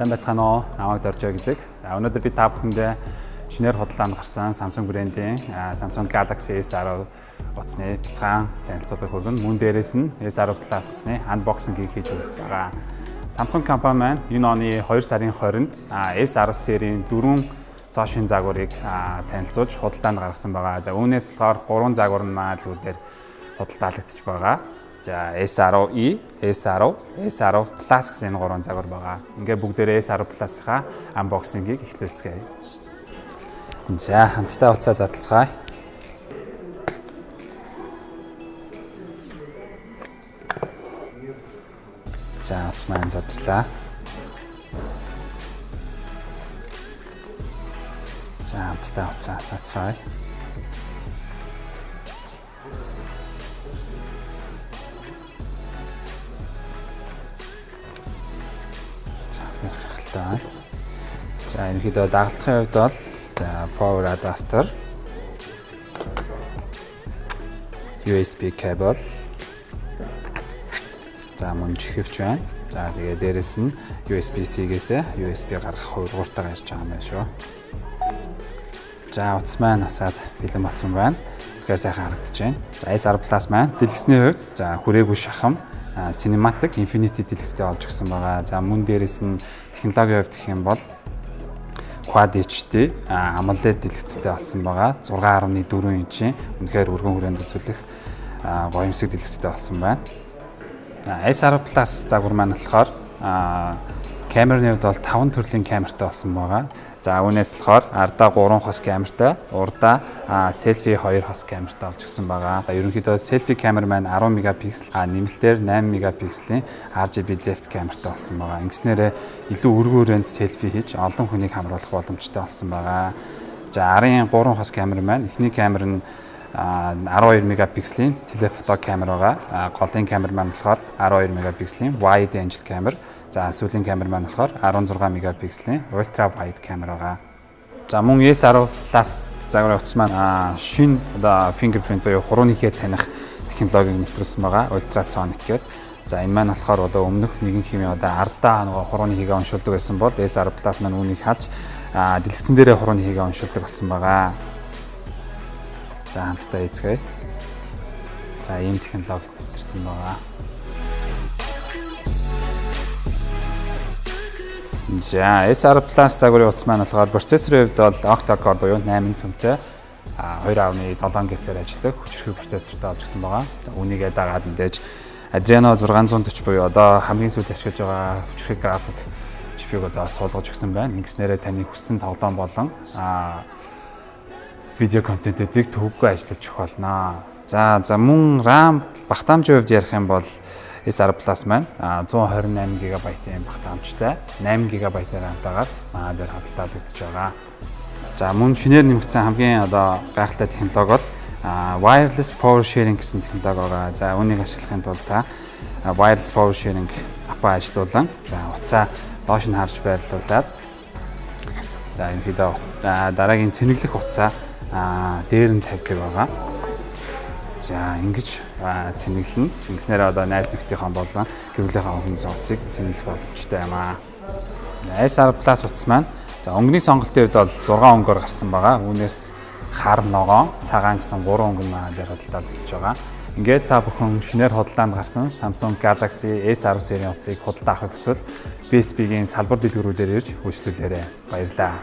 Сайн байцгаана уу? Намайг Доржоо гэдэг. Өнөөдөр би та бүхэндээ шинээр худалдаанд гарсан Samsung брэндийн Samsung Galaxy S10 утасны бяцхан танилцуулгыг хүргэнэ. Мөн дээрээс нь S10 Plus утасны unboxing-ийг хийж байгаа. Samsung компани маань энэ оны 2 сарын 20-нд S10 серийн 4 цоо шин загварыг танилцуулж худалдаанд гаргасан байгаа. За үүнээс болохоор 3 загвар нь магадлалуудаар худалдаалагдчих байгаа. За S10e, S10, S10 Plus гэсэн энэ 3 загвар байгаа. Ингээ бүгдээрээ S10 Plus-ийнхаа unboxing-ийг эхлүүлцгээе. За хамтдаа уцаа задлацгаая. За утас маань задлаа. За хамтдаа уцаа асаацгаая. За ерөнхийдөө дагалдахын хувьд бол power adapter, USB cable, за мөн чихвч байна. За тэгээ дээрэс нь USB-C-ээс USB гаргах хургууртайгаар ирж байгаа юм байна шүү. За утас маань насаад бэлэн болсон байна. Тэгэхээр сайхан харагдаж байна. За S10 Plus маань дэлгэсний хувьд за хүрээгүй шахам Cinematic Infinity дэлгэстэй олж өгсөн байгаа. За мөн дээрэс нь технологийн хувьд гэх юм бол Quad HD AMOLED дэлгэцтэй болсон байгаа. 6.4 инчийн үнэхээр өргөн хүрээнд үзүүлэх гоёмсог дэлгэцтэй болсон байна. S10 Plus загвар маань болохоор камерын хувьд бол 5 төрлийн камертай болсон байгаа. За үүнээс болохоор ардаа 3 хос камертай, урдаа selfie 2 хос камертай олж өгсөн байгаа. Ерөнхийдөө selfie камер маань 10 мегапиксел, нэмэлтээр 8 мегапикселийн RGB depth камертай болсон байгаа. Ингэснээрээ илүү өргөн хүрээнд selfie хийж олон хүнийг хамруулах боломжтой болсон байгаа. За арын 3 хос камер маань эхний камер нь 12 мегапикселийн телефото камер байгаа. Голын камер маань болохоор 12 мегапикселийн wide angle камер. За сүүлийн камер маань болохоор 16 мегапикселийн ультра wide камер байгаа. За мөн S10 Plus загварын утас маань шинэ fingerprint буюу хурууны хийхэд таних технологиг нэвтрүүлсэн байгаа. Ultrasonic гэдэг. За энэ маань болохоор өмнөх нэгэн хэмээ ардаа хурууны хийгээ уншуулдаг байсан бол S10 Plus маань үүнийг халж дэлгэцэн дээрээ хурууны хийгээ уншуулдаг болсон байгаа. За хамтдаа эзгэе. За ийм технологи нэвтрсэн байгаа. За S10 Plus загварын утас маань болохоор процессорын хувьд бол octa-core буюу 8 цөмтэй 2.7 ГГц-ээр ажилладаг хүчирхэг процессортой олж өгсөн байгаа. Үүнийгээ дагаад мэдээж Adreno 640 буюу хамгийн сүүлд ашиглаж байгаа хүчирхэг график чипийг суулгаж өгсөн байна. Ингэснээрээ таны хүссэн тоглоом болон видео контентуудыг төвөггүй ажиллаж өгөх болно. За мөн RAM багтаамжийн хувьд ярих юм бол S10 Plus маань 128 ГБ-ийн багтаамжтай 8 ГБ-ийн RAM-тайгаар манай дээр худалдаалагдаж байгаа. За мөн шинээр нэмэгдсэн хамгийн гайхалтай технологи бол wireless power sharing гэсэн технологи байгаа. За үүнийг ашиглахын тулд та wireless power sharing аппаа ажилуулан утсаа доош нь харж байрлуулад за ерөнхийдөө дараагийн цэнэглэх утсаа дээр нь тавьдаг байгаа. За ингэж цэнэглэн. Ингэснээр найз нөхдийнхөө болон гэр бүлийнхээ хүмүүс утсыг цэнэглэх боломжтой юм аа. S10 Plus утас маань за өнгөний сонголтын хувьд бол 6 өнгөөр гарсан байгаа. Үүнээс хар, ногоон, цагаан гэсэн 3 өнгө маань дээр худалдаалагдаж байгаа. Ингээд та бүхэн шинээр худалдаанд гарсан Samsung Galaxy S10 серийн утсыг худалдаа авах хүсвэл BSB-гийн салбар дэлгэрүүлээр ирж үйлчлүүлээрэй. Баярлалаа.